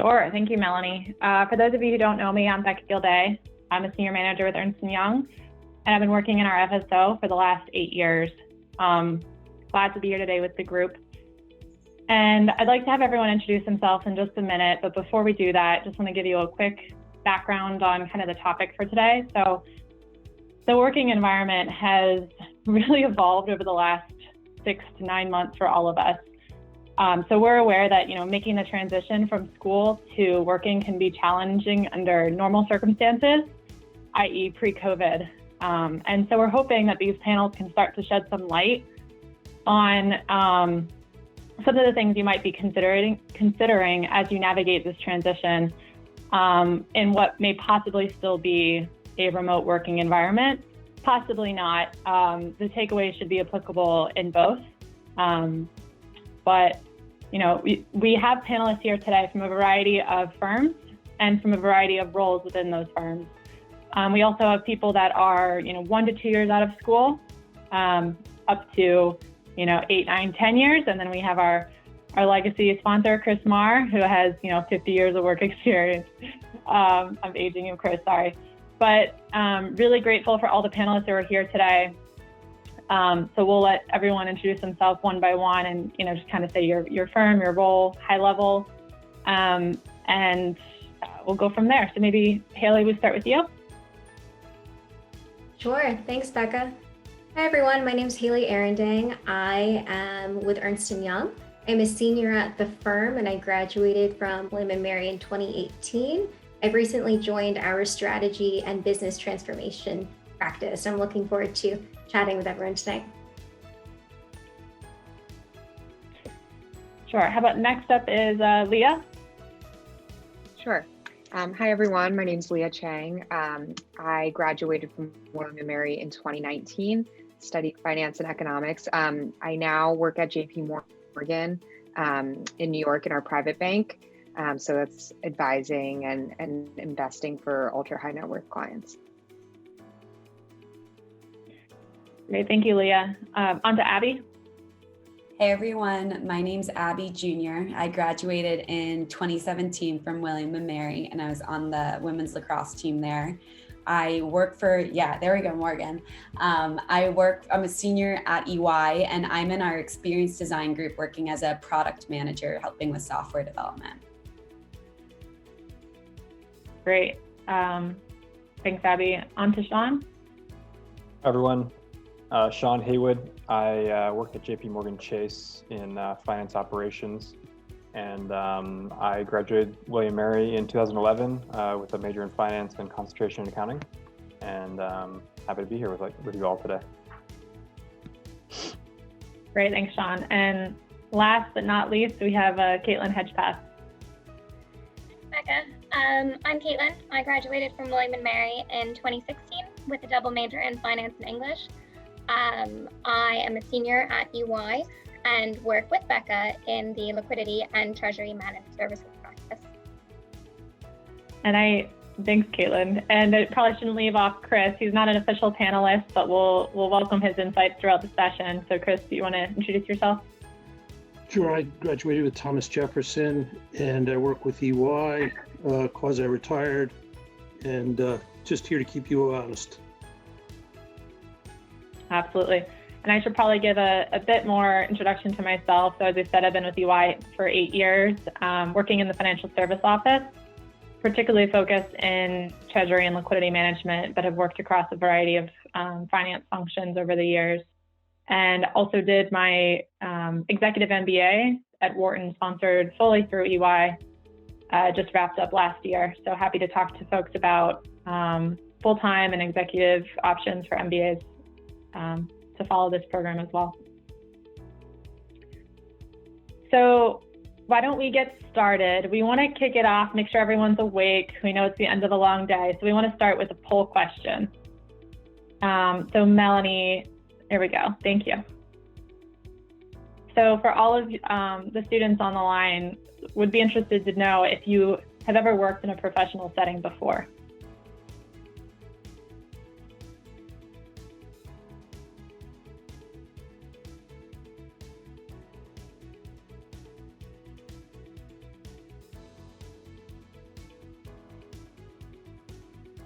Sure. Thank you, Melanie. For those of you who don't know me, I'm Becca Gilday. I'm a senior manager with Ernst & Young, and I've been working in our FSO for the last 8 years. Glad to be here today with the group. And I'd like to have everyone introduce themselves in just a minute, but before we do that, just want to give you a quick background on kind of the topic for today. So the working environment has really evolved over the last 6 to 9 months for all of us. So we're aware that, making the transition from school to working can be challenging under normal circumstances, i.e. pre-COVID. And so we're hoping that these panels can start to shed some light on some of the things you might be considering as you navigate this transition in what may possibly still be a remote working environment, possibly not. The takeaways should be applicable in both. But we have panelists here today from a variety of firms and from a variety of roles within those firms. We also have people that are 1 to 2 years out of school, up to 8, 9, 10 years, and then we have our legacy sponsor, Chris Maher, who has 50 years of work experience. I'm aging you, Chris, sorry. But really grateful for all the panelists who are here today. So we'll let everyone introduce themselves one by one and just kind of say your firm, your role, high level, and we'll go from there. So maybe Hailey, we'll start with you. Sure, thanks, Becca. Hi everyone, my name is Hailey Arindaeng. I am with Ernst & Young. I'm a senior at the firm and I graduated from William & Mary in 2018. I've recently joined our strategy and business transformation practice. I'm looking forward to chatting with everyone today. Sure, how about next up is Leah? Sure. Hi everyone, my name is Leah Cheng. I graduated from William & Mary in 2019, studied finance and economics. I now work at JP Morgan in New York in our private bank. So that's advising and investing for ultra high net worth clients. Great, thank you, Leah. On to Abby. Hey everyone, my name's Abby Jr. I graduated in 2017 from William & Mary and I was on the women's lacrosse team there. I work for, there we go, Morgan. I'm a senior at EY and I'm in our experience design group working as a product manager, helping with software development. Great, thanks Abby. On to Sean. Hi everyone, Sean Haywood. I work at JP Morgan Chase in finance operations, and I graduated William & Mary in 2011 with a major in finance and concentration in accounting, and happy to be here with you all today. Great, thanks Sean. And last but not least, we have Caitlin Hedgepath. Becca. I'm Caitlin. I graduated from William & Mary in 2016 with a double major in finance and English. I am a senior at EY and work with Becca in the liquidity and treasury managed services practice. And thanks, Caitlin. And I probably shouldn't leave off Chris. He's not an official panelist, but we'll welcome his insights throughout the session. So Chris, do you want to introduce yourself? Sure, I graduated with Thomas Jefferson and I work with EY, quasi-retired, and just here to keep you honest. Absolutely. And I should probably give a bit more introduction to myself. So as I said, I've been with EY for 8 years, working in the financial service office, particularly focused in treasury and liquidity management, but have worked across a variety of finance functions over the years. And also did my executive MBA at Wharton, sponsored fully through EY, just wrapped up last year. So happy to talk to folks about full-time and executive options for MBAs to follow this program as well. So why don't we get started? We want to kick it off, make sure everyone's awake. We know it's the end of a long day, so we want to start with a poll question. So Melanie, there we go. Thank you. So for all of the students on the line, would be interested to know if you have ever worked in a professional setting before.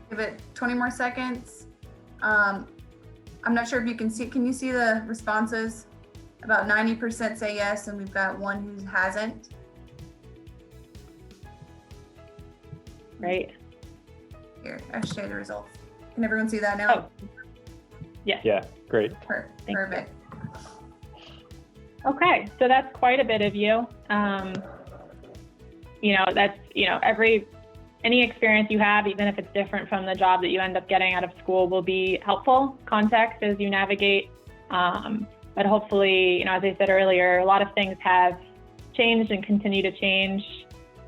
Give it 20 more seconds. I'm not sure if you can you see the responses? About 90% say yes, and we've got one who hasn't. Great. Here, I'll share the results. Can everyone see that now? Oh, yes. Yeah, great. Perfect. Okay, so that's quite a bit of you. That's, any experience you have, even if it's different from the job that you end up getting out of school, will be helpful context as you navigate. But hopefully, as I said earlier, a lot of things have changed and continue to change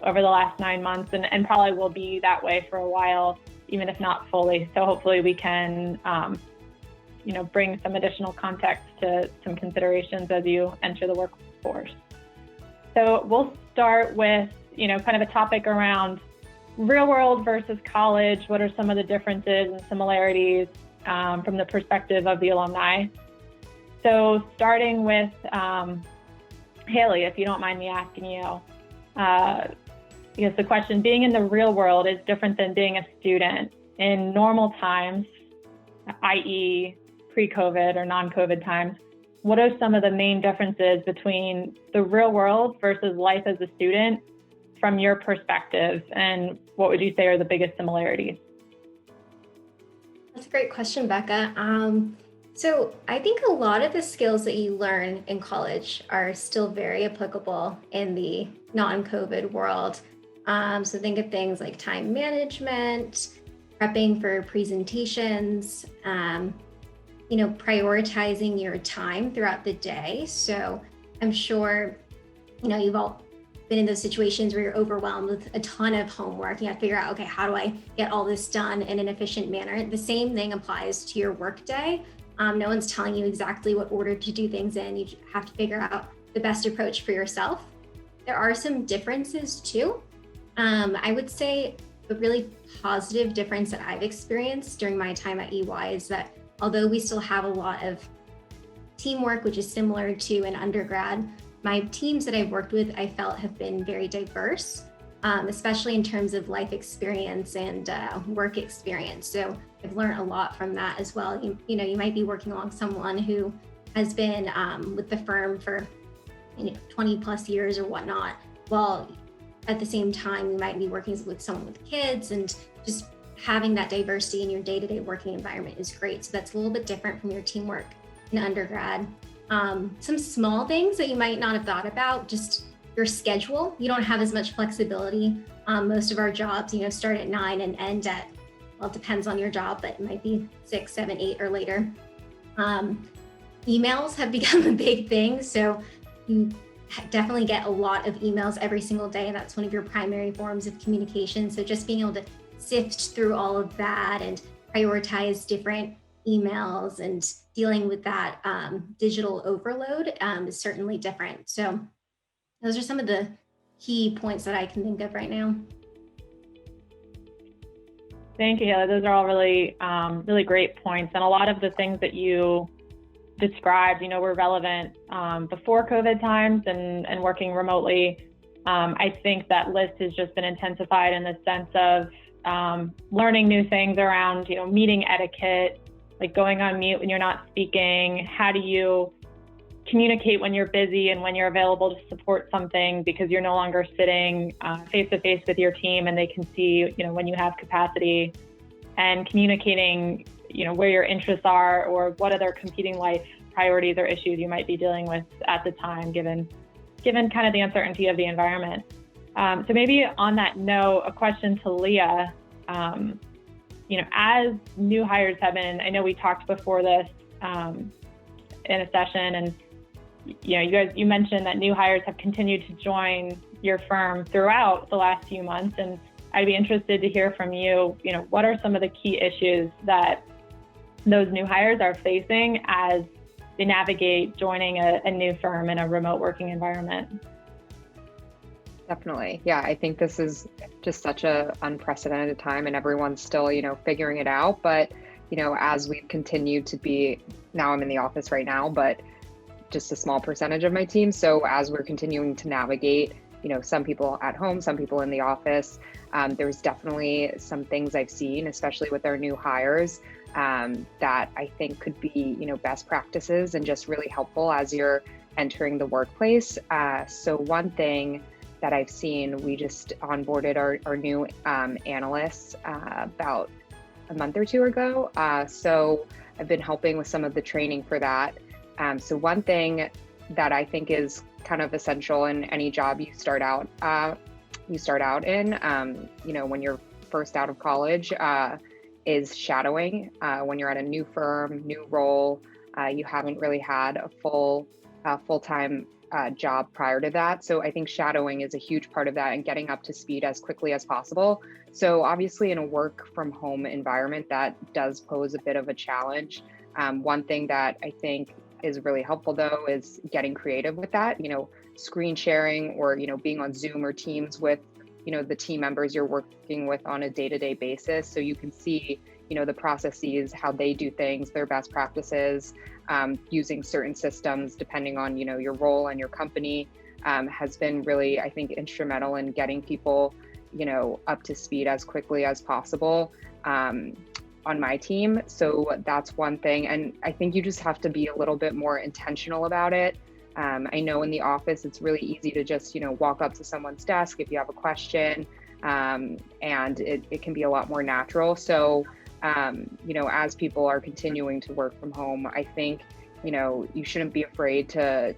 over the last 9 months, and probably will be that way for a while, even if not fully. So hopefully we can, bring some additional context to some considerations as you enter the workforce. So we'll start with, kind of a topic around real world versus college. What are some of the differences and similarities from the perspective of the alumni? So starting with Hailey, if you don't mind me asking you, because the question, being in the real world is different than being a student in normal times, i.e. pre-COVID or non-COVID times. What are some of the main differences between the real world versus life as a student from your perspective? And what would you say are the biggest similarities? That's a great question, Becca. So I think a lot of the skills that you learn in college are still very applicable in the non-COVID world. So think of things like time management, prepping for presentations, prioritizing your time throughout the day. So I'm sure, you've all been in those situations where you're overwhelmed with a ton of homework. You have to figure out, okay, how do I get all this done in an efficient manner? The same thing applies to your workday. No one's telling you exactly what order to do things in. You have to figure out the best approach for yourself. There are some differences too. I would say a really positive difference that I've experienced during my time at EY is that although we still have a lot of teamwork, which is similar to an undergrad, my teams that I've worked with, I felt have been very diverse, especially in terms of life experience and work experience. So I've learned a lot from that as well. You might be working along someone who has been with the firm for 20 plus years or whatnot. Well, at the same time, you might be working with someone with kids, and just having that diversity in your day-to-day working environment is great. So that's a little bit different from your teamwork in undergrad. Some small things that you might not have thought about, just your schedule. You don't have as much flexibility. Most of our jobs, start at 9 and end at, well, it depends on your job, but it might be 6, 7, 8 or later. Emails have become a big thing. So you definitely get a lot of emails every single day. That's one of your primary forms of communication. So just being able to sift through all of that and prioritize different emails and dealing with that digital overload is certainly different. So those are some of the key points that I can think of right now. Thank you, Hailey. Those are all really, really great points. And a lot of the things that you described, were relevant before COVID times and working remotely. I think that list has just been intensified in the sense of learning new things around, meeting etiquette, like going on mute when you're not speaking. How do you communicate when you're busy and when you're available to support something, because you're no longer sitting face to face with your team and they can see, when you have capacity, and communicating, where your interests are or what other competing life priorities or issues you might be dealing with at the time, given kind of the uncertainty of the environment. So maybe on that note, a question to Leah. As new hires have been, I know we talked before this in a session, and you mentioned that new hires have continued to join your firm throughout the last few months, and I'd be interested to hear from you. What are some of the key issues that those new hires are facing as they navigate joining a new firm in a remote working environment? Definitely. Yeah, I think this is just such a unprecedented time, and everyone's still, figuring it out. But, as we've continued to be, now I'm in the office right now, but just a small percentage of my team. So as we're continuing to navigate some people at home, some people in the office. There's definitely some things I've seen, especially with our new hires, that I think could be, best practices and just really helpful as you're entering the workplace. So one thing that I've seen, we just onboarded our new analysts about a month or two ago. So I've been helping with some of the training for that. So one thing that I think is kind of essential in any job you start out in, when you're first out of college, is shadowing. When you're at a new firm, new role, you haven't really had a full-time job prior to that. So I think shadowing is a huge part of that and getting up to speed as quickly as possible. So obviously in a work from home environment, that does pose a bit of a challenge. One thing that I think is really helpful though is getting creative with that, screen sharing or, being on Zoom or Teams with, the team members you're working with on a day-to-day basis. So you can see, the processes, how they do things, their best practices, using certain systems depending on, your role and your company, has been really, I think, instrumental in getting people, up to speed as quickly as possible on my team. So that's one thing. And I think you just have to be a little bit more intentional about it. I know in the office, it's really easy to just, walk up to someone's desk if you have a question, and it can be a lot more natural. So, as people are continuing to work from home, I think, you shouldn't be afraid to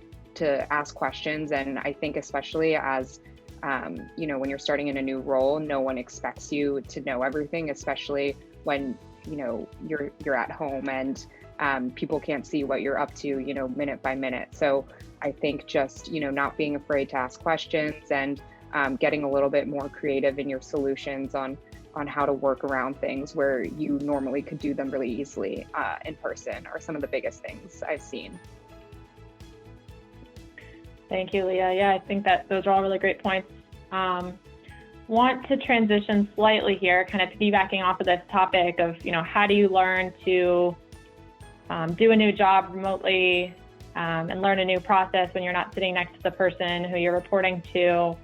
ask questions. And I think especially as, when you're starting in a new role, no one expects you to know everything, especially when, you're at home and people can't see what you're up to, minute by minute. So I think just, not being afraid to ask questions and getting a little bit more creative in your solutions on how to work around things where you normally could do them really easily in person are some of the biggest things I've seen. Thank you, Leah. Yeah, I think that those are all really great points. Want to transition slightly here, kind of piggybacking off of this topic of, how do you learn to do a new job remotely and learn a new process when you're not sitting next to the person who you're reporting to.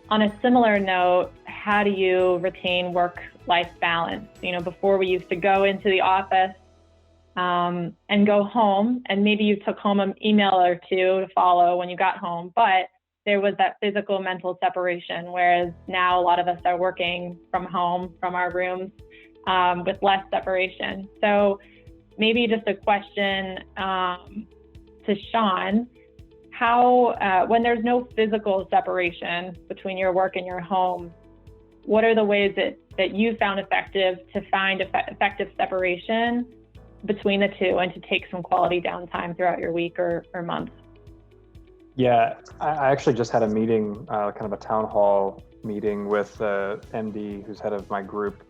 On a similar note, how do you retain work-life balance? Before we used to go into the office and go home, and maybe you took home an email or two to follow when you got home, but there was that physical mental separation, whereas now a lot of us are working from home, from our rooms, with less separation. So maybe just a question to Sean, how, when there's no physical separation between your work and your home, what are the ways that you found effective to find effective separation between the two and to take some quality downtime throughout your week or month? Yeah, I actually just had a meeting, kind of a town hall meeting with MD, who's head of my group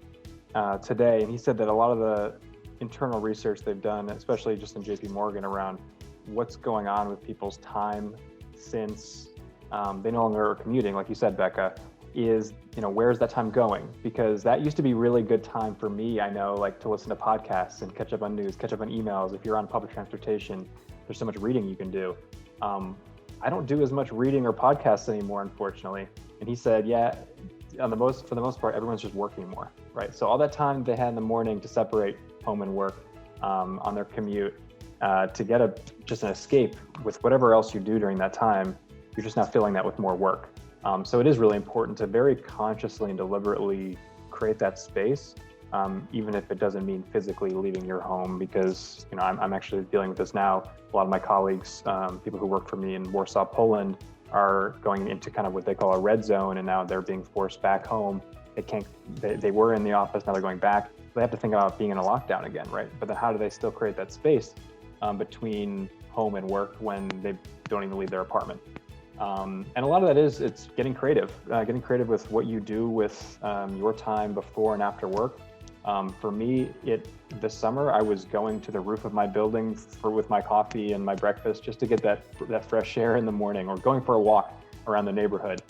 today, and he said that a lot of the internal research they've done, especially just in JP Morgan, around what's going on with people's time since they no longer are commuting, like you said, Becca, is, where's that time going? Because that used to be really good time for me, I know, like to listen to podcasts and catch up on news, catch up on emails. If you're on public transportation, there's so much reading you can do. I don't do as much reading or podcasts anymore, unfortunately. And he said, yeah, for the most part, everyone's just working more, right? So all that time they had in the morning to separate home and work on their commute, to get just an escape with whatever else you do during that time, you're just not filling that with more work. So it is really important to very consciously and deliberately create that space, even if it doesn't mean physically leaving your home, because I'm actually dealing with this now. A lot of my colleagues, people who work for me in Warsaw, Poland, are going into kind of what they call a red zone, and now they're being forced back home. They were in the office, now they're going back. They have to think about being in a lockdown again, right? But then how do they still create that space between home and work when they don't even leave their apartment? And a lot of that is, it's getting creative with what you do with your time before and after work. For me, this summer, I was going to the roof of my building with my coffee and my breakfast just to get that fresh air in the morning, or going for a walk around the neighborhood.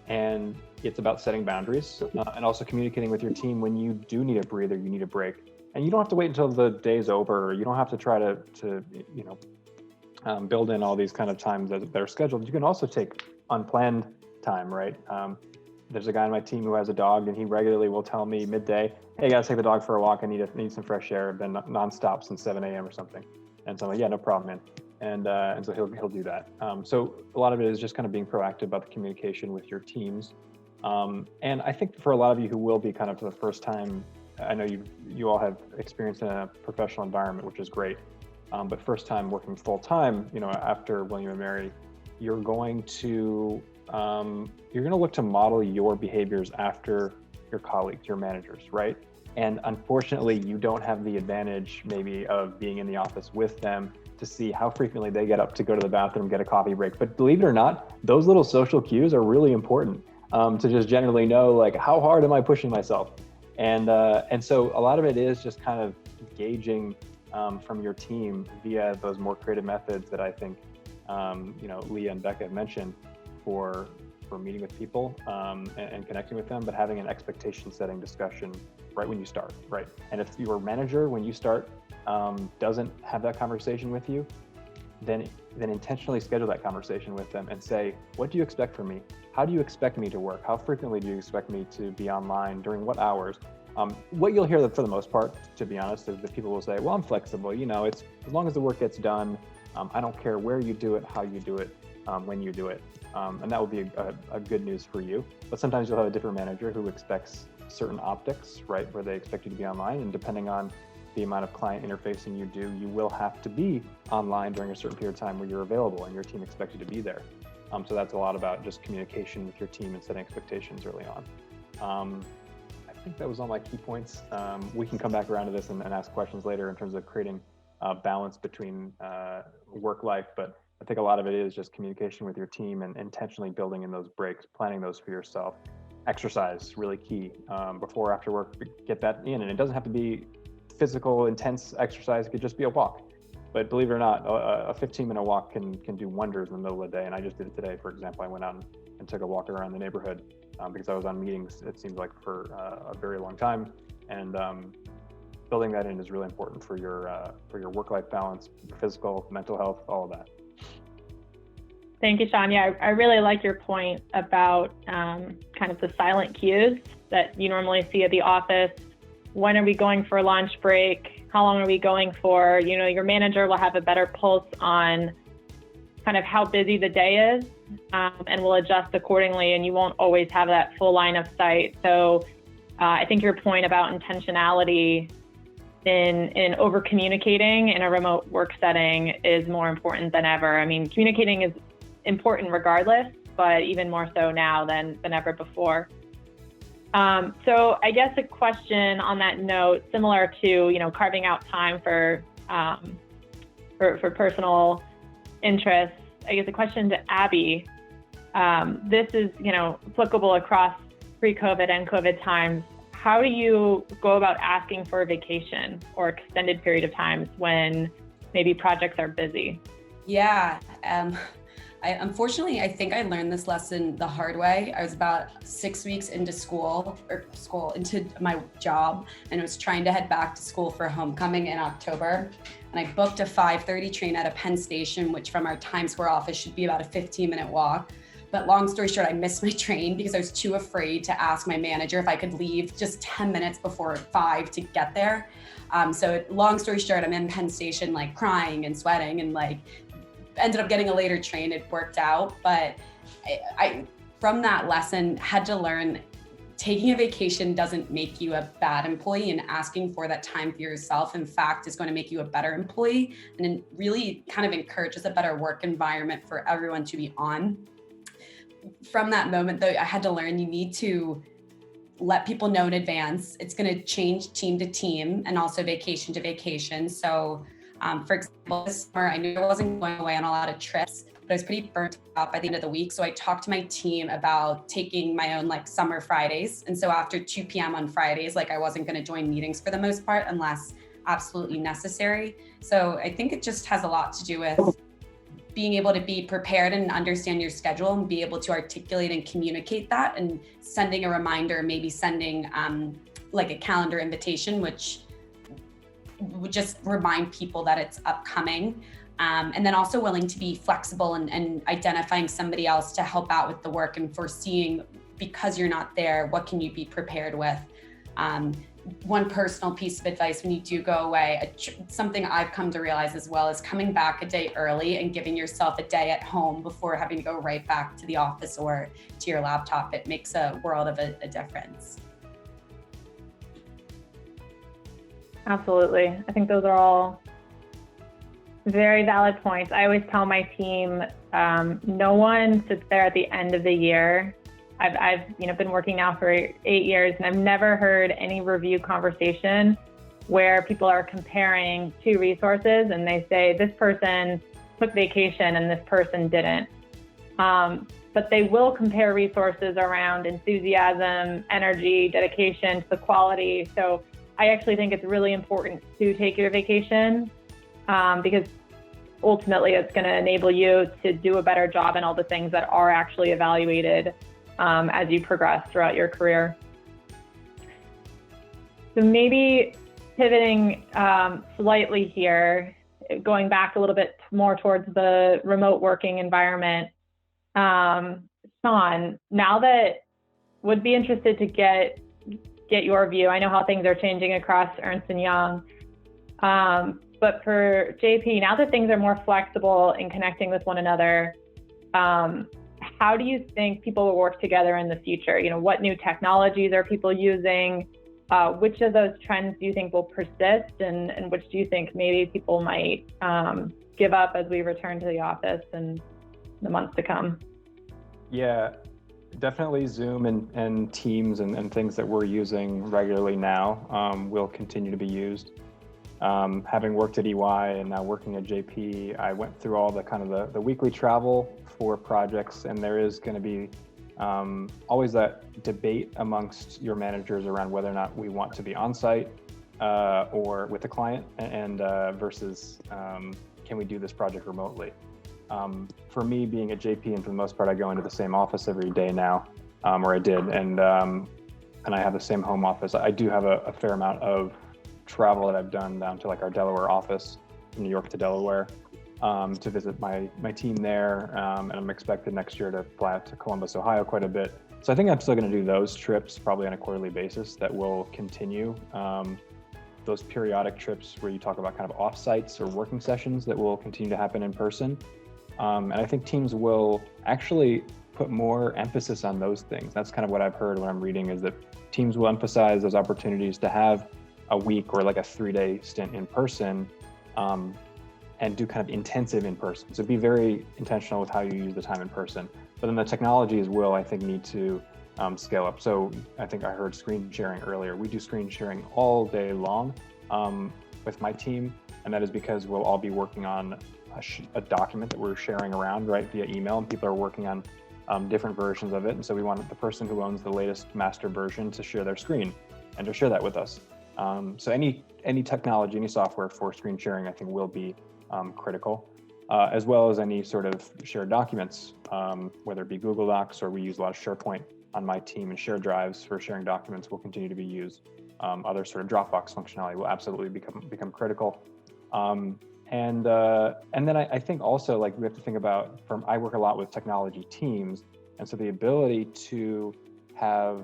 And it's about setting boundaries and also communicating with your team when you do need a breather, you need a break. And you don't have to wait until the day's over. You don't have to try to build in all these kind of times that are scheduled. You can also take unplanned time, right? There's a guy on my team who has a dog, and he regularly will tell me midday, "Hey, guys, take the dog for a walk. I need some fresh air. I've been nonstop since 7 a.m. or something." And so I'm like, "Yeah, no problem, man." And so he'll do that. So a lot of it is just kind of being proactive about the communication with your teams. And I think for a lot of you who will be kind of for the first time, I know you all have experience in a professional environment, which is great. But first time working full time, after William and Mary, you're going to look to model your behaviors after your colleagues, your managers, right? And unfortunately, you don't have the advantage maybe of being in the office with them to see how frequently they get up to go to the bathroom, get a coffee break. But believe it or not, those little social cues are really important to just generally know, like, how hard am I pushing myself? And so a lot of it is just kind of gauging from your team via those more creative methods that I think Leah and Becca have mentioned for meeting with people and connecting with them, but having an expectation setting discussion right when you start, right? And if your manager, when you start, doesn't have that conversation with you, then intentionally schedule that conversation with them and say, what do you expect from me? How do you expect me to work? How frequently do you expect me to be online? During what hours? What you'll hear for the most part, to be honest, is that people will say, well, I'm flexible. It's as long as the work gets done. I don't care where you do it, how you do it, when you do it. And that will be a good news for you. But sometimes you'll have a different manager who expects certain optics, right, where they expect you to be online. And depending on the amount of client interfacing you do, you will have to be online during a certain period of time where you're available and your team expects you to be there. So that's a lot about just communication with your team and setting expectations early on. I think that was all my key points. We can come back around to this and ask questions later in terms of creating a balance between work life, but I think a lot of it is just communication with your team and intentionally building in those breaks, planning those for yourself. Exercise, really key. Before or after work, get that in. And it doesn't have to be physical, intense exercise. It could just be a walk. But believe it or not, a 15-minute walk can do wonders in the middle of the day. And I just did it today, for example. I went out and took a walk around the neighborhood because I was on meetings, it seems like, for a very long time. And building that in is really important for your work-life balance, physical, mental health, all of that. Thank you, Sean. Yeah, I really like your point about kind of the silent cues that you normally see at the office. When are we going for a lunch break? How long are we going for? Your manager will have a better pulse on kind of how busy the day is and will adjust accordingly, and you won't always have that full line of sight. So I think your point about intentionality in over communicating in a remote work setting is more important than ever. I mean, communicating is important regardless, but even more so now than ever before. So I guess a question on that note, similar to, carving out time for personal interests, I guess a question to Abby. This is, applicable across pre-COVID and COVID times. How do you go about asking for a vacation or extended period of times when maybe projects are busy? Yeah. Unfortunately, I think I learned this lesson the hard way. I was about 6 weeks into into my job, and I was trying to head back to school for homecoming in October. And I booked a 5:30 train at a Penn Station, which from our Times Square office should be about a 15-minute walk. But long story short, I missed my train because I was too afraid to ask my manager if I could leave just 10 minutes before 5 to get there. So long story short, I'm in Penn Station, like crying and sweating, and like ended up getting a later train. It worked out. But I from that lesson, had to learn taking a vacation doesn't make you a bad employee, and asking for that time for yourself, in fact, is going to make you a better employee, and it really kind of encourages a better work environment for everyone to be on. From that moment, though, I had to learn you need to let people know in advance. It's going to change team to team and also vacation to vacation. So, for example, this summer, I knew I wasn't going away on a lot of trips, but I was pretty burnt out by the end of the week. So I talked to my team about taking my own summer Fridays. And so after 2 p.m. on Fridays, I wasn't going to join meetings for the most part unless absolutely necessary. So I think it just has a lot to do with being able to be prepared and understand your schedule and be able to articulate and communicate that, and sending a reminder, maybe sending a calendar invitation, which would just remind people that it's upcoming. And then also willing to be flexible and identifying somebody else to help out with the work and foreseeing, because you're not there, what can you be prepared with? One personal piece of advice when you do go away, something I've come to realize as well, is coming back a day early and giving yourself a day at home before having to go right back to the office or to your laptop. It makes a world of a difference. Absolutely. I think those are all very valid points. I always tell my team, no one sits there at the end of the year. I've been working now for 8 years, and I've never heard any review conversation where people are comparing two resources and they say this person took vacation and this person didn't. But they will compare resources around enthusiasm, energy, dedication to the quality. So I actually think it's really important to take your vacation, because ultimately it's going to enable you to do a better job in all the things that are actually evaluated as you progress throughout your career. So maybe pivoting slightly here, going back a little bit more towards the remote working environment. Sean, now that would be interested to get your view. I know how things are changing across Ernst & Young, but for JP, now that things are more flexible in connecting with one another, how do you think people will work together in the future? What new technologies are people using? Which of those trends do you think will persist, and which do you think maybe people might give up as we return to the office in the months to come? Yeah, definitely Zoom and Teams and things that we're using regularly now will continue to be used. Having worked at EY and now working at JP, I went through all the weekly travel for projects, and there is going to be always that debate amongst your managers around whether or not we want to be on site or with the client, and versus can we do this project remotely. For me, being at JP, and for the most part, I go into the same office every day now, or I did, and I have the same home office. I do have a fair amount of travel that I've done down to our Delaware office, from New York to Delaware, to visit my team there, and I'm expected next year to fly out to Columbus, Ohio quite a bit. So I think I'm still going to do those trips probably on a quarterly basis. That will continue. Those periodic trips where you talk about kind of off-sites or working sessions, that will continue to happen in person. And I think teams will actually put more emphasis on those things. That's kind of what I've heard when I'm reading, is that teams will emphasize those opportunities to have a week or a 3-day stint in person, and do kind of intensive in person. So be very intentional with how you use the time in person. But then the technologies will, I think, need to scale up. So I think I heard screen sharing earlier. We do screen sharing all day long with my team, and that is because we'll all be working on a document that we're sharing around, right, via email, and people are working on different versions of it. And so we want the person who owns the latest master version to share their screen and to share that with us. So any technology, any software for screen sharing, I think will be critical, as well as any sort of shared documents, whether it be Google Docs, or we use a lot of SharePoint on my team, and shared drives for sharing documents will continue to be used. Other sort of Dropbox functionality will absolutely become critical. And then I think also, we have to think about, I work a lot with technology teams, and so the ability to have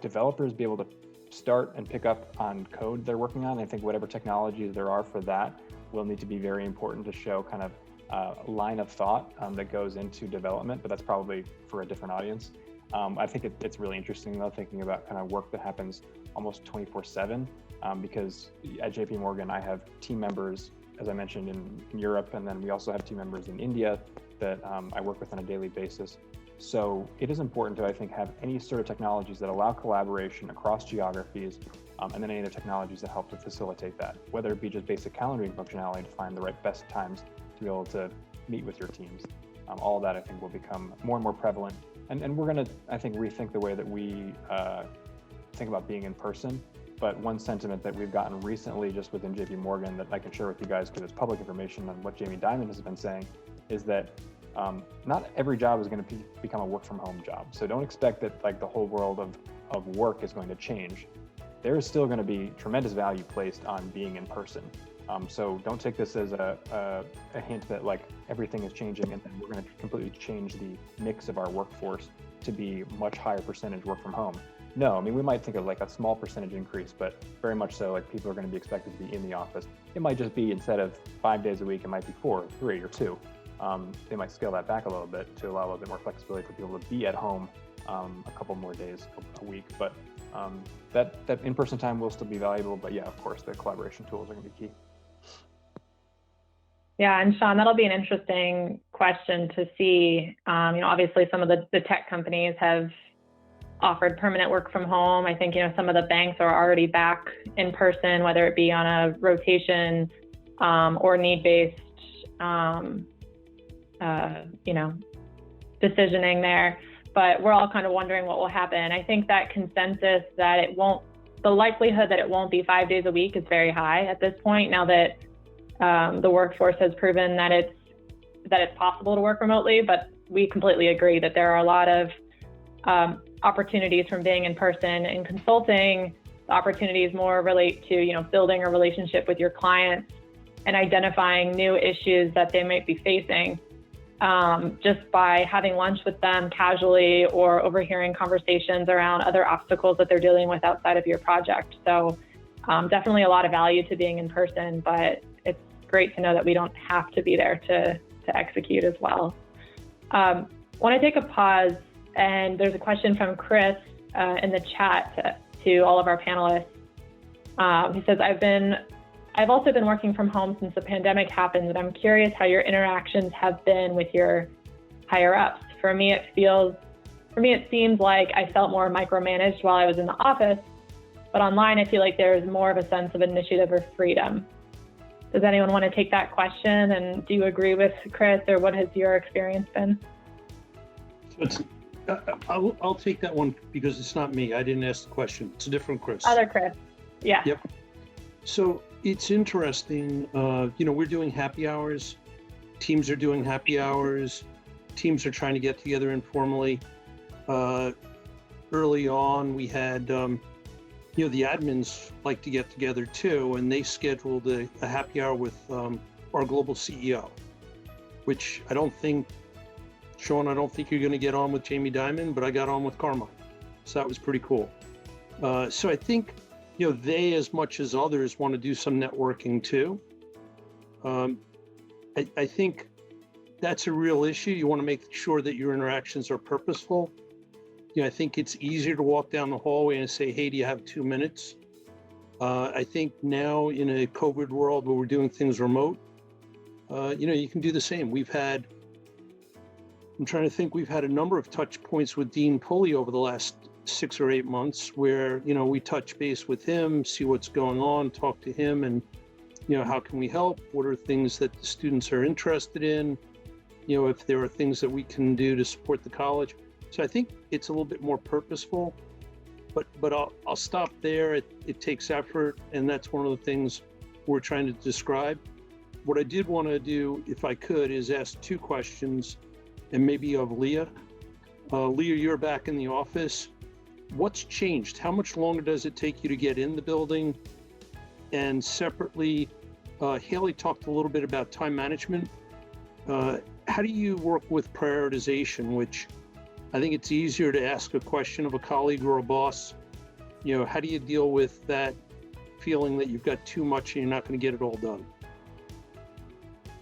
developers be able to start and pick up on code they're working on. I think whatever technologies there are for that will need to be very important to show kind of a line of thought that goes into development, but that's probably for a different audience. I think it's really interesting though, thinking about kind of work that happens almost 24/7, because at JP Morgan, I have team members, as I mentioned, in Europe, and then we also have team members in India that I work with on a daily basis. So it is important to, I think, have any sort of technologies that allow collaboration across geographies, and then any other technologies that help to facilitate that, whether it be just basic calendaring functionality to find the best times to be able to meet with your teams. All of that, I think, will become more and more prevalent. And we're going to, I think, rethink the way that we think about being in person. But one sentiment that we've gotten recently just within JP Morgan that I can share with you guys, because it's public information on what Jamie Dimon has been saying, is that not every job is going to become a work from home job. So don't expect that the whole world of work is going to change. There is still going to be tremendous value placed on being in person. So don't take this as a hint that like everything is changing and then we're going to completely change the mix of our workforce to be much higher percentage work from home. No, I mean, we might think of like a small percentage increase, but very much so like people are going to be expected to be in the office. It might just be instead of 5 days a week, it might be 4, 3, or 2. They might scale that back a little bit to allow a little bit more flexibility for people to be at home a couple more days a week. But that in-person time will still be valuable. But yeah, of course, the collaboration tools are going to be key. Yeah, and Sean, that'll be an interesting question to see. Obviously some of the tech companies have offered permanent work from home. I think, some of the banks are already back in person, whether it be on a rotation or need-based, decisioning there. But we're all kind of wondering what will happen. I think that consensus that the likelihood that it won't be 5 days a week is very high at this point, now that the workforce has proven that it's possible to work remotely. But we completely agree that there are a lot of opportunities from being in person. In consulting, the opportunities more relate to building a relationship with your clients and identifying new issues that they might be facing, just by having lunch with them casually or overhearing conversations around other obstacles that they're dealing with outside of your project. So definitely a lot of value to being in person, but it's great to know that we don't have to be there to execute as well. Want to take a pause, and there's a question from Chris in the chat to all of our panelists. He says, I've also been working from home since the pandemic happened, and I'm curious how your interactions have been with your higher ups. For me, it seems like I felt more micromanaged while I was in the office, but online I feel like there's more of a sense of initiative or freedom. Does anyone want to take that question? And do you agree with Chris, or what has your experience been? So I'll take that one because it's not me. I didn't ask the question. It's a different Chris. Other Chris. Yeah. Yep. So it's interesting. We're doing happy hours. Teams are doing happy hours. Teams are trying to get together informally. Early on, we had, the admins like to get together too, and they scheduled a happy hour with our global CEO, which Sean, I don't think you're going to get on with Jamie Dimon, but I got on with Carmine. So that was pretty cool. So I think, they, as much as others, want to do some networking too. I think that's a real issue. You want to make sure that your interactions are purposeful. I think it's easier to walk down the hallway and say, hey, do you have 2 minutes? I think now in a COVID world where we're doing things remote, you can do the same. We've had a number of touch points with Dean Pulley over the last 6 or 8 months where, we touch base with him, see what's going on, talk to him, and, how can we help? What are things that the students are interested in? If there are things that we can do to support the college. So I think it's a little bit more purposeful, but I'll stop there. It takes effort, and that's one of the things we're trying to describe. What I did want to do, if I could, is ask 2 questions, and maybe of Leah. Leah, you're back in the office. What's changed? How much longer does it take you to get in the building? And separately, Hailey talked a little bit about time management. How do you work with prioritization, which I think it's easier to ask a question of a colleague or a boss. How do you deal with that feeling that you've got too much and you're not going to get it all done?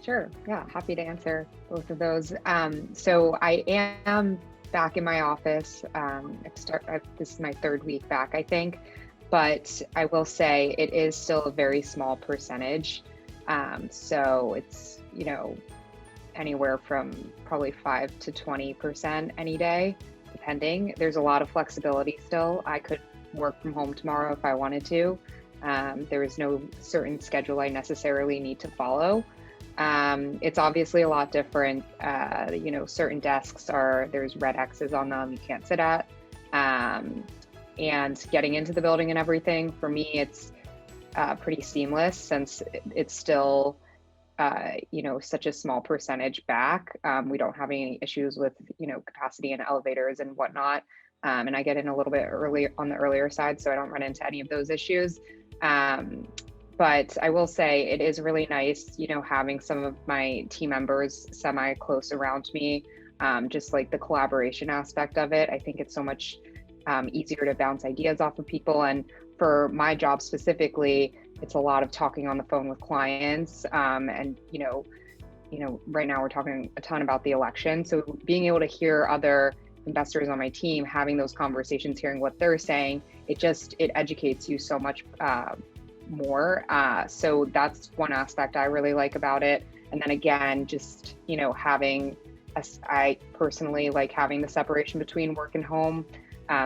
Sure. Yeah, happy to answer both of those. So I am back in my office. This is my 3rd week back, I think, but I will say it is still a very small percentage. So it's, anywhere from probably 5 to 20% any day, depending. There's a lot of flexibility still. I could work from home tomorrow if I wanted to. There is no certain schedule I necessarily need to follow. It's obviously a lot different. Certain desks there's red X's on them you can't sit at. And getting into the building and everything, for me, it's pretty seamless since it's still, such a small percentage back. We don't have any issues with, capacity in elevators and whatnot. And I get in a little bit early on the earlier side, so I don't run into any of those issues. But But I will say it is really nice, having some of my team members semi-close around me. Just like the collaboration aspect of it. I think it's so much easier to bounce ideas off of people. And for my job specifically, it's a lot of talking on the phone with clients. And, right now we're talking a ton about the election. So being able to hear other investors on my team, having those conversations, hearing what they're saying, it educates you so much more. So that's one aspect I really like about it. And then again, just, I personally like having the separation between work and home.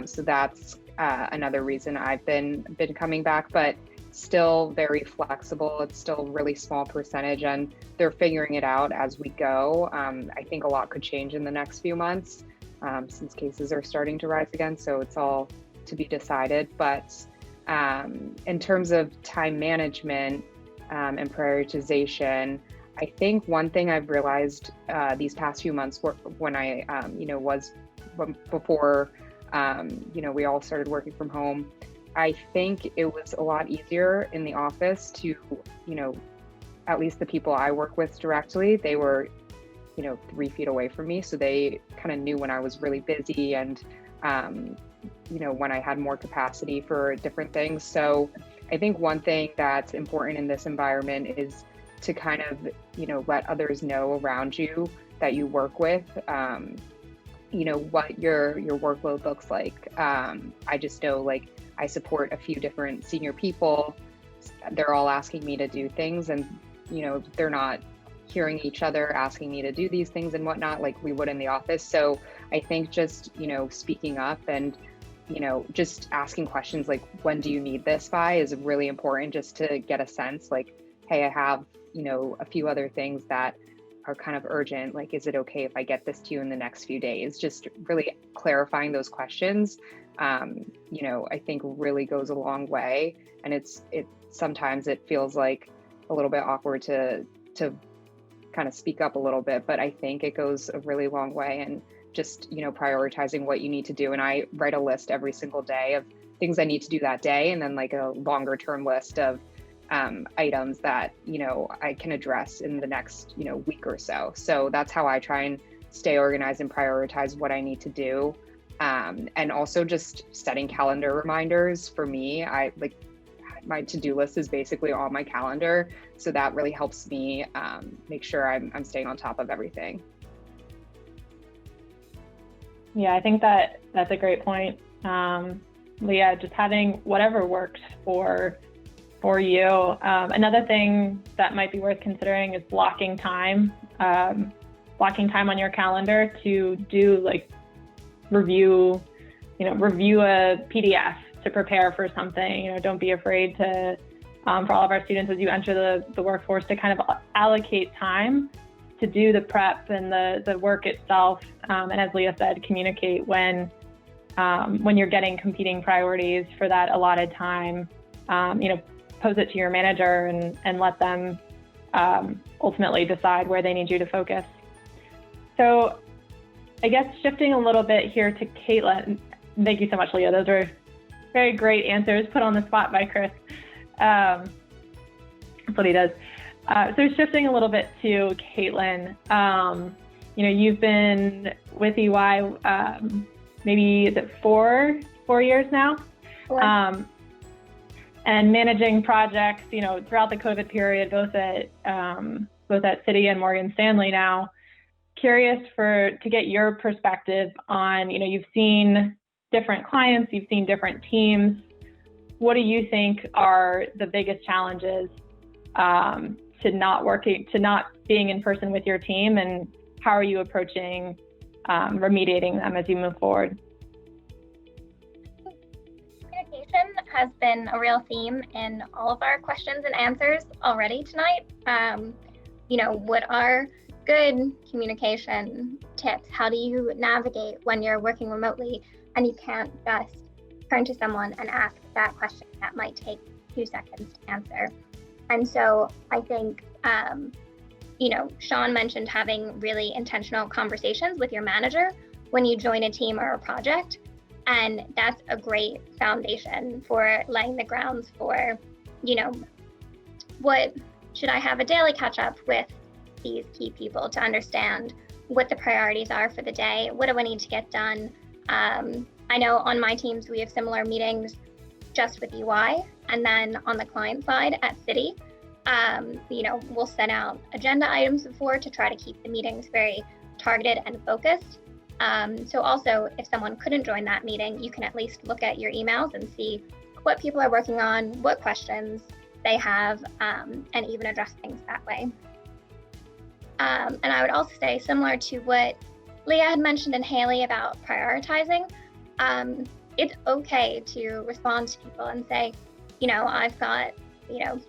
So that's another reason I've been coming back, but still very flexible. It's still really small percentage and they're figuring it out as we go. I think a lot could change in the next few months since cases are starting to rise again. So it's all to be decided. But in terms of time management and prioritization, I think one thing I've realized these past few months when I, before, we all started working from home, I think it was a lot easier in the office to, at least the people I work with directly, they were, 3 feet away from me. So they kind of knew when I was really busy and, when I had more capacity for different things. So I think one thing that's important in this environment is to kind of, let others know around you that you work with, what your workload looks like. I just know, I support a few different senior people. They're all asking me to do things and, they're not hearing each other asking me to do these things and whatnot, like we would in the office. So I think just, speaking up and, just asking questions like, when do you need this by, is really important, just to get a sense like, hey, I have, a few other things that are kind of urgent. Like, is it okay if I get this to you in the next few days? Just really clarifying those questions, I think really goes a long way. And it sometimes it feels like a little bit awkward to kind of speak up a little bit, but I think it goes a really long way. And just, prioritizing what you need to do. And I write a list every single day of things I need to do that day. And then a longer term list of items that, I can address in the next, week or so. So that's how I try and stay organized and prioritize what I need to do. And also just setting calendar reminders for me. My to-do list is basically on my calendar. So that really helps me make sure I'm staying on top of everything. Yeah, I think that's a great point. Leah, just having whatever works for you. Another thing that might be worth considering is blocking time on your calendar to do review a PDF to prepare for something. Don't be afraid to, for all of our students as you enter the workforce, to kind of allocate time to do the prep and the work itself. And as Leah said, communicate when you're getting competing priorities for that allotted time. Pose it to your manager and let them ultimately decide where they need you to focus. So I guess shifting a little bit here to Caitlin. Thank you so much, Leah. Those were very great answers put on the spot by Chris. That's what he does. So shifting a little bit to Caitlin, you've been with EY maybe is it four years now? And managing projects, throughout the COVID period, both at Citi and Morgan Stanley now. Curious to get your perspective on, you've seen different clients, you've seen different teams. What do you think are the biggest challenges to not being in person with your team, and how are you approaching remediating them as you move forward? Communication has been a real theme in all of our questions and answers already tonight. What are good communication tips? How do you navigate when you're working remotely and you can't just turn to someone and ask that question that might take 2 seconds to answer? And so I think, Sean mentioned having really intentional conversations with your manager when you join a team or a project. And that's a great foundation for laying the grounds for, what should I have a daily catch up with these key people to understand what the priorities are for the day? What do I need to get done? I know on my teams, we have similar meetings just with UI, and then on the client side at Citi, we'll send out agenda items before to try to keep the meetings very targeted and focused. So also, if someone couldn't join that meeting, you can at least look at your emails and see what people are working on, what questions they have, and even address things that way. And I would also say, similar to what Leah had mentioned and Hailey about prioritizing, it's okay to respond to people and say, I've got,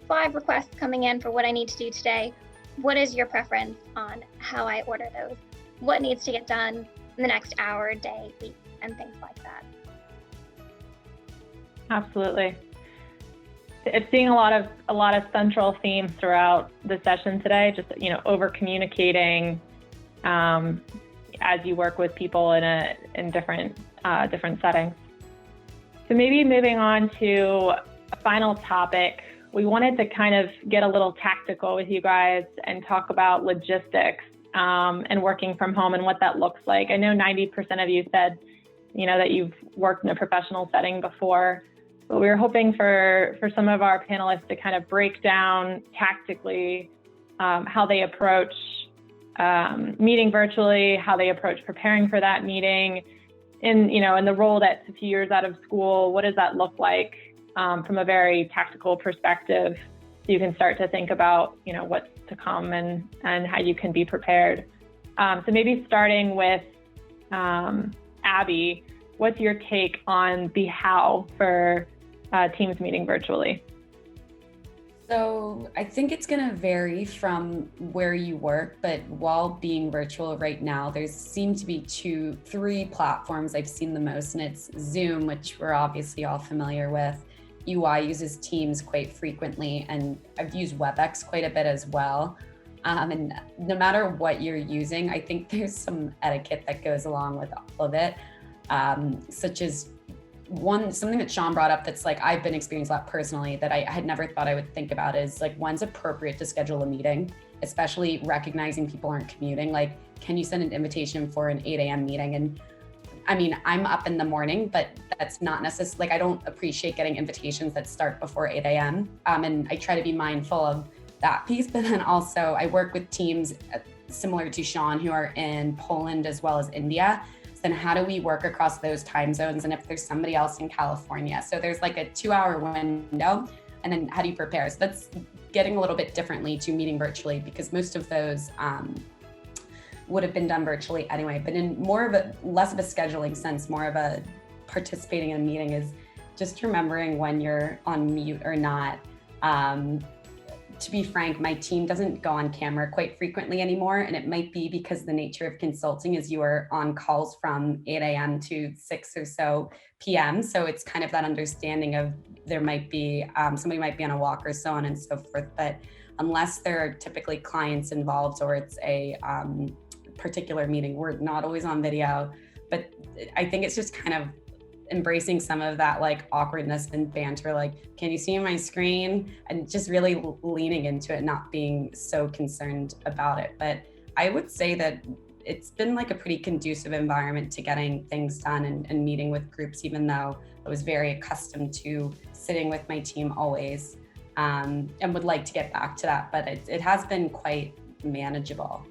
5 requests coming in for what I need to do today. What is your preference on how I order those? What needs to get done in the next hour, day, week, and things like that. Absolutely. It's seeing a lot of central themes throughout the session today, just, over communicating as you work with people in different settings. So maybe moving on to a final topic, we wanted to kind of get a little tactical with you guys and talk about logistics and working from home and what that looks like. I know 90% of you said, that you've worked in a professional setting before, but we were hoping for some of our panelists to kind of break down tactically how they approach meeting virtually, how they approach preparing for that meeting, in the role that's a few years out of school. What does that look like from a very tactical perspective? So you can start to think about, what's to come and how you can be prepared. So maybe starting with Abby, what's your take on the how for Teams meeting virtually? So I think it's going to vary from where you work, but while being virtual right now, there seem to be 3 platforms I've seen the most, and it's Zoom, which we're obviously all familiar with. UI uses Teams quite frequently, and I've used WebEx quite a bit as well. And no matter what you're using, I think there's some etiquette that goes along with all of it, such as something that Sean brought up that's like I've been experiencing a lot personally that I had never thought I would think about is like when's appropriate to schedule a meeting, especially recognizing people aren't commuting. Like, can you send an invitation for an 8 a.m. meeting? And I mean, I'm up in the morning, but that's not necessarily, like I don't appreciate getting invitations that start before 8 a.m. And I try to be mindful of that piece, but then also I work with teams similar to Sean who are in Poland as well as India. Then how do we work across those time zones? And if there's somebody else in California, so there's like a 2-hour window, and then how do you prepare? So that's getting a little bit differently to meeting virtually, because most of those would have been done virtually anyway, but in less of a scheduling sense, more of a participating in a meeting is just remembering when you're on mute or not. To be frank, my team doesn't go on camera quite frequently anymore, and it might be because the nature of consulting is you are on calls from 8 a.m. to 6 or so p.m. So it's kind of that understanding of there might be, somebody might be on a walk or so on and so forth, but unless there are typically clients involved or it's a particular meeting, we're not always on video. But I think it's just kind of embracing some of that like awkwardness and banter, like, can you see my screen? And just really leaning into it, not being so concerned about it. But I would say that it's been like a pretty conducive environment to getting things done and meeting with groups, even though I was very accustomed to sitting with my team always, and would like to get back to that, but it has been quite manageable.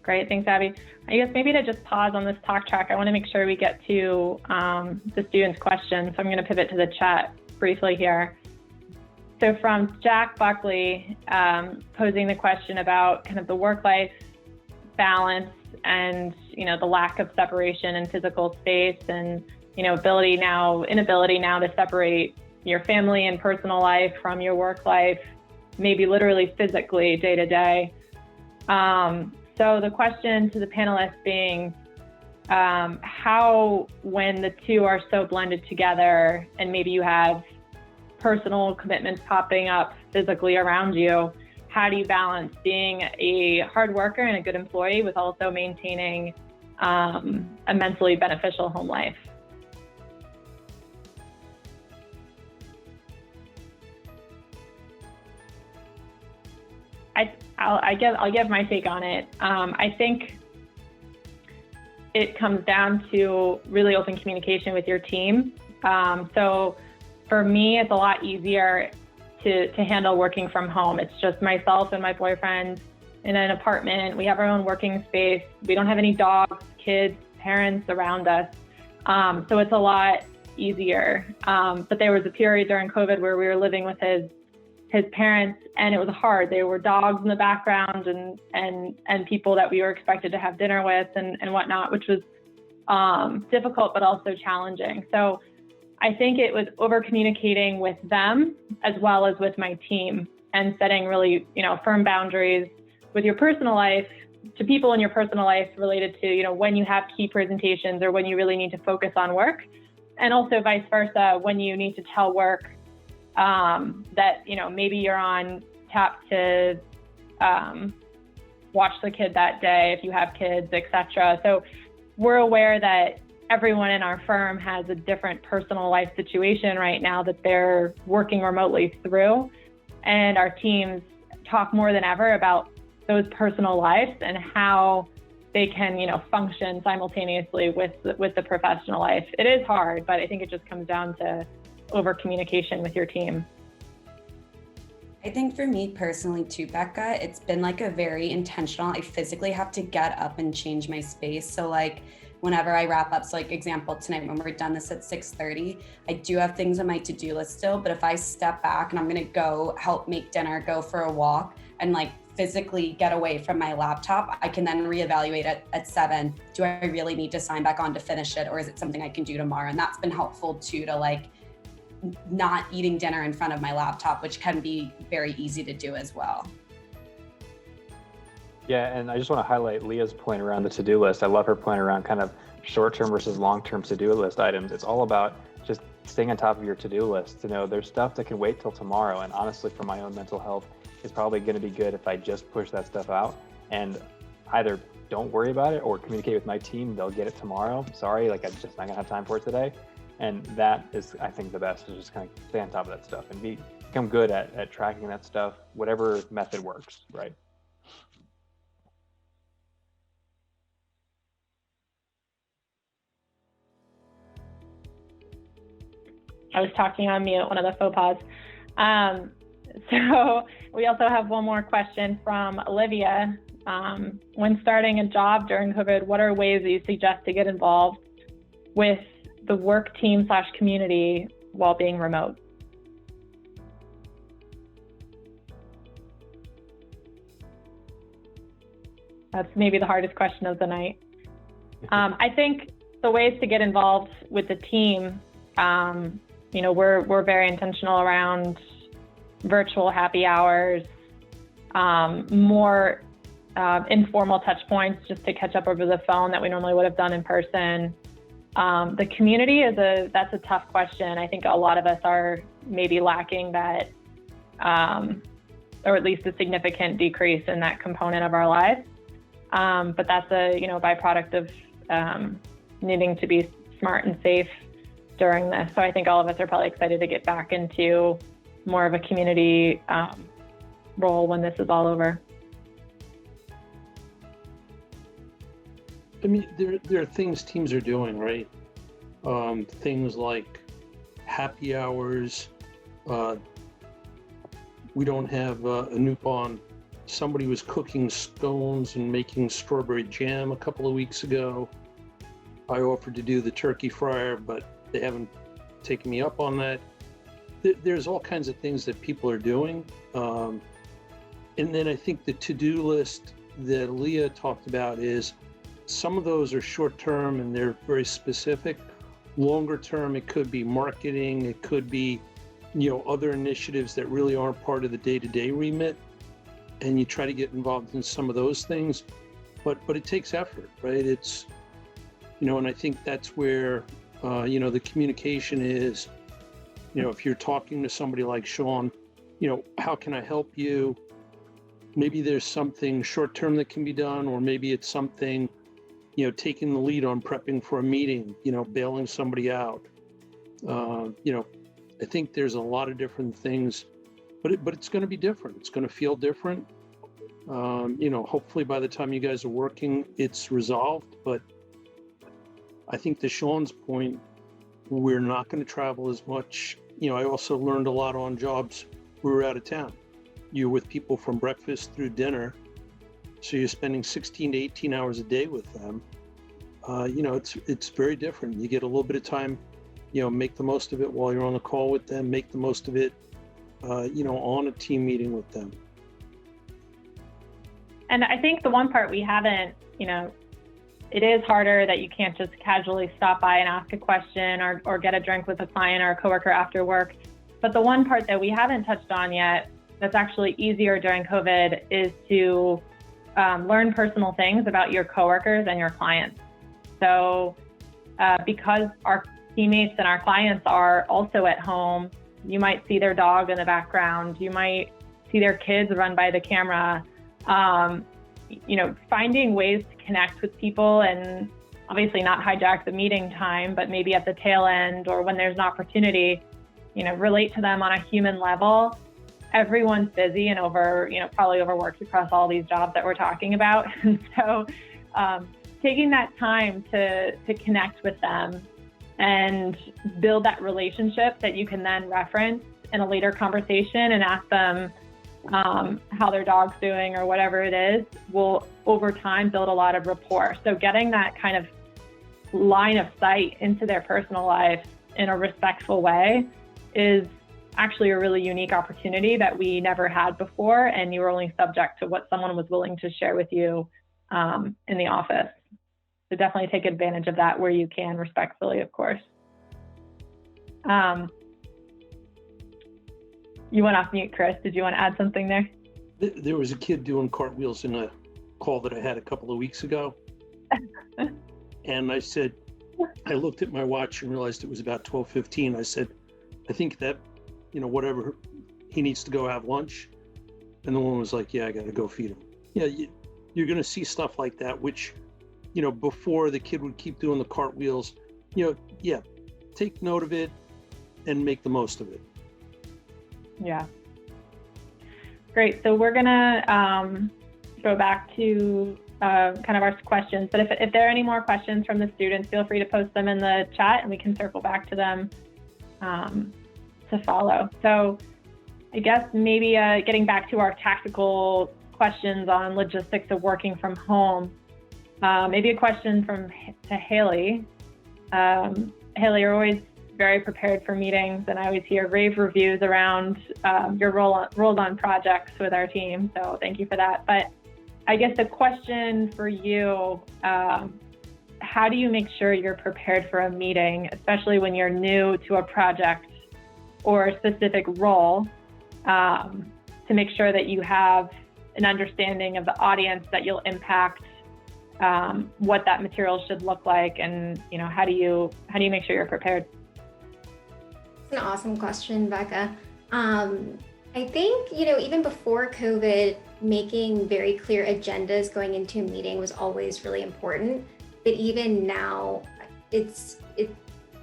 Great, thanks, Abby. I guess maybe to just pause on this talk track, I want to make sure we get to the students' questions. So I'm going to pivot to the chat briefly here. So from Jack Buckley, posing the question about kind of the work-life balance and, the lack of separation in physical space and, inability now to separate your family and personal life from your work life, maybe literally physically day to day. So the question to the panelists being, how, when the two are so blended together and maybe you have personal commitments popping up physically around you, how do you balance being a hard worker and a good employee with also maintaining a mentally beneficial home life? I'll give my take on it. I think it comes down to really open communication with your team. So for me, it's a lot easier to handle working from home. It's just myself and my boyfriend in an apartment. We have our own working space. We don't have any dogs, kids, parents around us. So it's a lot easier. But there was a period during COVID where we were living with his parents, and it was hard. There were dogs in the background and people that we were expected to have dinner with and whatnot, which was difficult, but also challenging. So I think it was over communicating with them as well as with my team and setting really, firm boundaries with your personal life to people in your personal life related to, when you have key presentations or when you really need to focus on work, and also vice versa, when you need to tell work that, maybe you're on tap to watch the kid that day if you have kids, etc. So we're aware that everyone in our firm has a different personal life situation right now that they're working remotely through. And our teams talk more than ever about those personal lives and how they can, function simultaneously with the professional life. It is hard, but I think it just comes down to over communication with your team. I think for me personally too, Becca, it's been like a very intentional, I physically have to get up and change my space. So like whenever I wrap up, so like example tonight when we're done this at 6:30, I do have things on my to-do list still, but if I step back and I'm gonna go help make dinner, go for a walk and like physically get away from my laptop, I can then reevaluate at 7. Do I really need to sign back on to finish it, or is it something I can do tomorrow? And that's been helpful too, to like not eating dinner in front of my laptop, which can be very easy to do as well. Yeah, and I just want to highlight Leah's point around the to-do list. I love her point around kind of short-term versus long-term to-do list items. It's all about just staying on top of your to-do list. There's stuff that can wait till tomorrow. And honestly, for my own mental health, it's probably going to be good if I just push that stuff out and either don't worry about it or communicate with my team. They'll get it tomorrow. Sorry, I'm just not going to have time for it today. And that is, I think, the best, is just kind of stay on top of that stuff and become good at tracking that stuff, whatever method works, right? I was talking on mute, one of the faux pas. So we also have one more question from Olivia. When starting a job during COVID, what are ways that you suggest to get involved with the work team / community while being remote? That's maybe the hardest question of the night. I think the ways to get involved with the team, we're very intentional around virtual happy hours, more informal touch points just to catch up over the phone that we normally would have done in person. The community that's a tough question. I think a lot of us are maybe lacking that, or at least a significant decrease in that component of our lives. But that's a byproduct of needing to be smart and safe during this. So I think all of us are probably excited to get back into more of a community role when this is all over. I mean, there are things teams are doing, right? Things like happy hours. We don't have a newborn. Somebody was cooking scones and making strawberry jam a couple of weeks ago. I offered to do the turkey fryer, but they haven't taken me up on that. There's all kinds of things that people are doing. And then I think the to-do list that Leah talked about is some of those are short-term and they're very specific. Longer term, it could be marketing, it could be, other initiatives that really aren't part of the day-to-day remit. And you try to get involved in some of those things, but it takes effort, right? It's, and I think that's where, the communication is, if you're talking to somebody like Sean, how can I help you? Maybe there's something short-term that can be done, or maybe it's something, taking the lead on prepping for a meeting, bailing somebody out. I think there's a lot of different things, but it's going to be different. It's going to feel different. Hopefully by the time you guys are working, it's resolved. But I think to Sean's point, we're not going to travel as much. I also learned a lot on jobs. We were out of town. You're with people from breakfast through dinner. So you're spending 16 to 18 hours a day with them. It's very different. You get a little bit of time, make the most of it while you're on the call with them, make the most of it, on a team meeting with them. And I think the one part we haven't, it is harder that you can't just casually stop by and ask a question or get a drink with a client or a coworker after work. But the one part that we haven't touched on yet that's actually easier during COVID is to learn personal things about your coworkers and your clients. So because our teammates and our clients are also at home, you might see their dog in the background, you might see their kids run by the camera. Finding ways to connect with people and obviously not hijack the meeting time, but maybe at the tail end or when there's an opportunity, relate to them on a human level. Everyone's busy and probably overworked across all these jobs that we're talking about. And so taking that time to connect with them and build that relationship that you can then reference in a later conversation and ask them how their dog's doing or whatever it is will over time build a lot of rapport. So getting that kind of line of sight into their personal life in a respectful way is actually a really unique opportunity that we never had before, and you were only subject to what someone was willing to share with you in the office. So definitely take advantage of that where you can, respectfully, of course. You went off mute, Chris. Did you want to add something there? There was a kid doing cartwheels in a call that I had a couple of weeks ago. And I said, I looked at my watch and realized it was about 12:15. I said, I think that, whatever, he needs to go have lunch. And the woman was like, yeah, I got to go feed him. Yeah, you're going to see stuff like that, which, before the kid would keep doing the cartwheels, take note of it and make the most of it. Yeah. Great. So we're going to go back to kind of our questions. But if there are any more questions from the students, feel free to post them in the chat and we can circle back to them to follow. So I guess maybe getting back to our tactical questions on logistics of working from home, maybe a question to Hailey. Hailey, you're always very prepared for meetings, and I always hear rave reviews around your roles on projects with our team. So thank you for that. But I guess the question for you, how do you make sure you're prepared for a meeting, especially when you're new to a project or a specific role, to make sure that you have an understanding of the audience that you'll impact, what that material should look like, and how do you make sure you're prepared? It's an awesome question, Becca. I think, even before COVID, making very clear agendas going into a meeting was always really important. But even now, it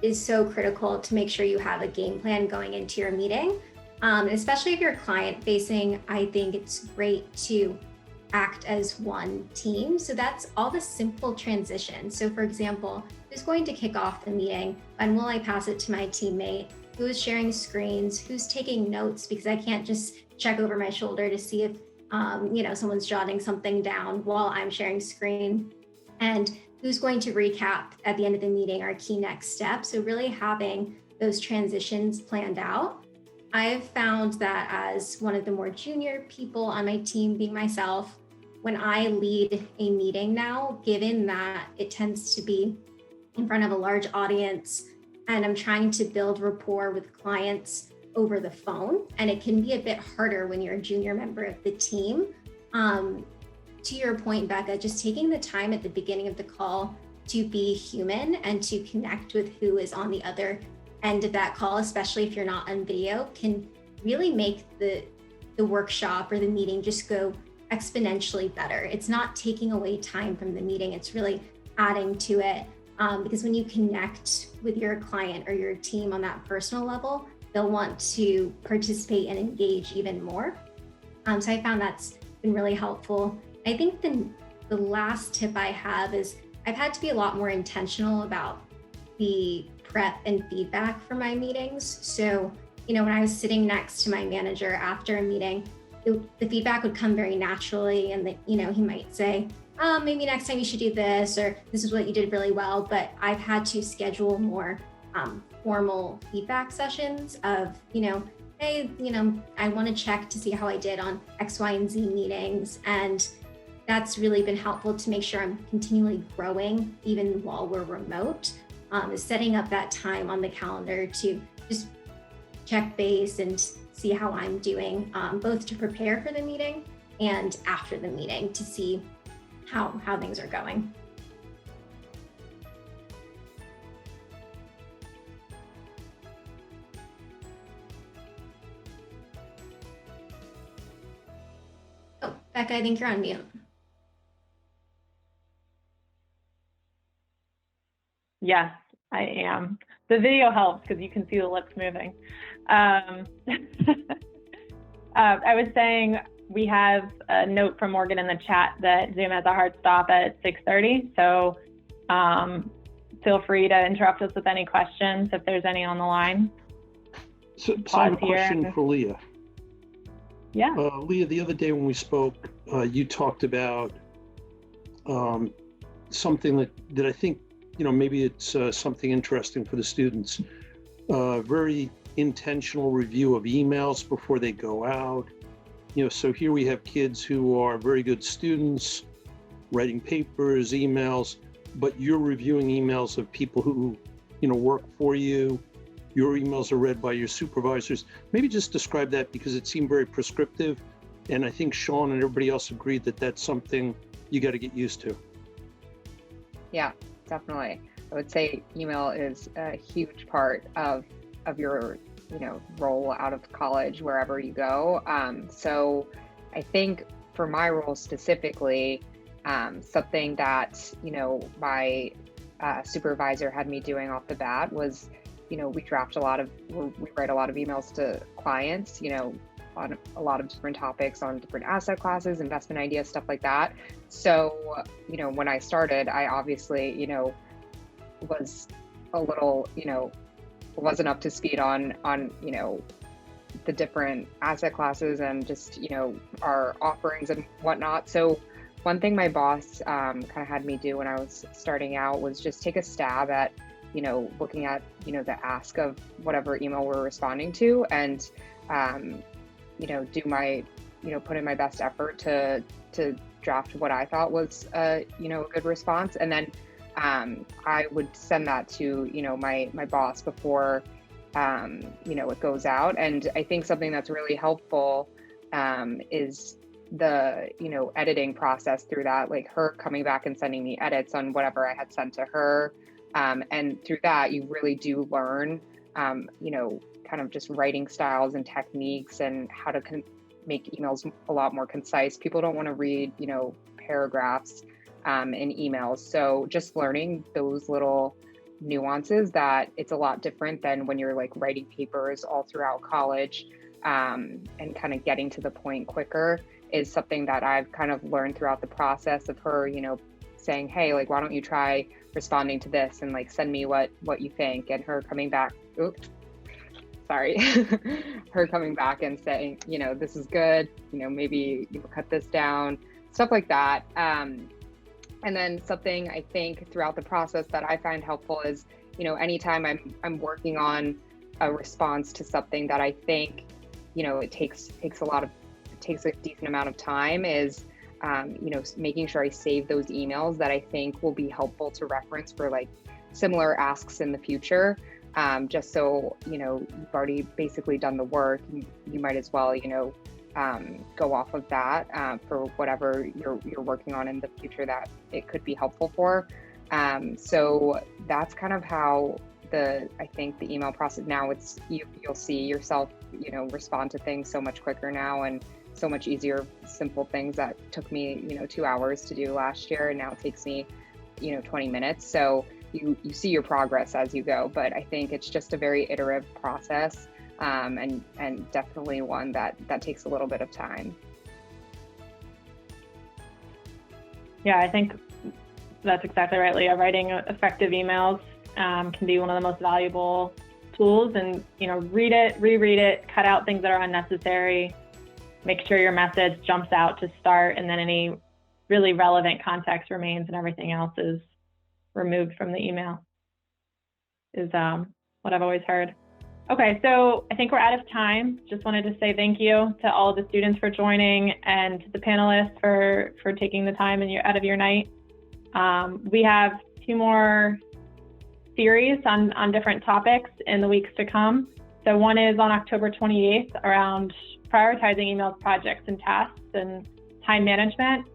is so critical to make sure you have a game plan going into your meeting. Especially if you're client facing, I think it's great to act as one team. So that's all the simple transitions. So for example, who's going to kick off the meeting? When will I pass it to my teammate? Who is sharing screens? Who's taking notes? Because I can't just check over my shoulder to see if someone's jotting something down while I'm sharing screen. And who's going to recap at the end of the meeting our key next steps. So really having those transitions planned out. I've found that as one of the more junior people on my team, being myself, when I lead a meeting now, given that it tends to be in front of a large audience, and I'm trying to build rapport with clients over the phone, and it can be a bit harder when you're a junior member of the team. To your point, Becca, just taking the time at the beginning of the call to be human and to connect with who is on the other end of that call, especially if you're not on video, can really make the workshop or the meeting just go exponentially better. It's not taking away time from the meeting, it's really adding to it. Because when you connect with your client or your team on that personal level, they'll want to participate and engage even more. So I found that's been really helpful. I think the last tip I have is I've had to be a lot more intentional about the prep and feedback for my meetings. So, when I was sitting next to my manager after a meeting, the feedback would come very naturally, and he might say, maybe next time you should do this, or this is what you did really well. But I've had to schedule more formal feedback sessions of, hey, I want to check to see how I did on X, Y, and Z meetings. And that's really been helpful to make sure I'm continually growing even while we're remote, is setting up that time on the calendar to just check base and see how I'm doing, both to prepare for the meeting and after the meeting to see how things are going. Oh, Becca, I think you're on mute. Yes, I am. The video helps because you can see the lips moving. I was saying we have a note from Morgan in the chat that Zoom has a hard stop at 6:30. So feel free to interrupt us with any questions if there's any on the line. So I have a question for Leah. Yeah. Leah, the other day when we spoke, you talked about something that I think, maybe it's something interesting for the students. Very intentional review of emails before they go out. So here we have kids who are very good students, writing papers, emails, but you're reviewing emails of people who, work for you. Your emails are read by your supervisors. Maybe just describe that, because it seemed very prescriptive. And I think Sean and everybody else agreed that that's something you got to get used to. Yeah, definitely. I would say email is a huge part of your, role out of college, wherever you go. So I think for my role specifically, something that, my supervisor had me doing off the bat was, we write a lot of emails to clients, on a lot of different topics, on different asset classes, investment ideas, stuff like that. So, when I started, I obviously, was a little, wasn't up to speed on, the different asset classes and just, our offerings and whatnot. So one thing my boss kind of had me do when I was starting out was just take a stab at, looking at, the ask of whatever email we're responding to, and, do my, put in my best effort to draft what I thought was, a good response. And then I would send that to, my boss before, it goes out. And I think something that's really helpful is the, editing process through that, like her coming back and sending me edits on whatever I had sent to her. And through that, you really do learn, kind of just writing styles and techniques and how to make emails a lot more concise. People don't want to read, paragraphs in emails. So just learning those little nuances, that it's a lot different than when you're like writing papers all throughout college, and kind of getting to the point quicker, is something that I've kind of learned throughout the process of her, saying, hey, like, why don't you try responding to this and like send me what you think, and her coming back, her coming back and saying, this is good, maybe you cut this down, stuff like that. And then something I think throughout the process that I find helpful is, anytime I'm working on a response to something that I think, it takes a decent amount of time, is, making sure I save those emails that I think will be helpful to reference for like similar asks in the future. Just so, you've already basically done the work, you might as well, go off of that for whatever you're working on in the future that it could be helpful for. So that's kind of how I think the email process now, it's you'll see yourself, respond to things so much quicker now, and so much easier, simple things that took me, 2 hours to do last year, and now it takes me, 20 minutes. So you see your progress as you go, but I think it's just a very iterative process, and definitely one that takes a little bit of time. Yeah, I think that's exactly right, Leah. Writing effective emails can be one of the most valuable tools, and read it, reread it, cut out things that are unnecessary, make sure your message jumps out to start, and then any really relevant context remains and everything else is removed from the email, is what I've always heard. Okay, so I think we're out of time. Just wanted to say thank you to all of the students for joining and to the panelists for taking the time out of your night. We have 2 more series on different topics in the weeks to come. So one is on October 28th around prioritizing emails, projects, and tasks and time management.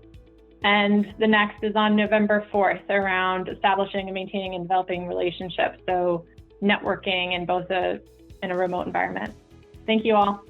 And the next is on November 4th around establishing and maintaining and developing relationships. So networking in both in a remote environment. Thank you all.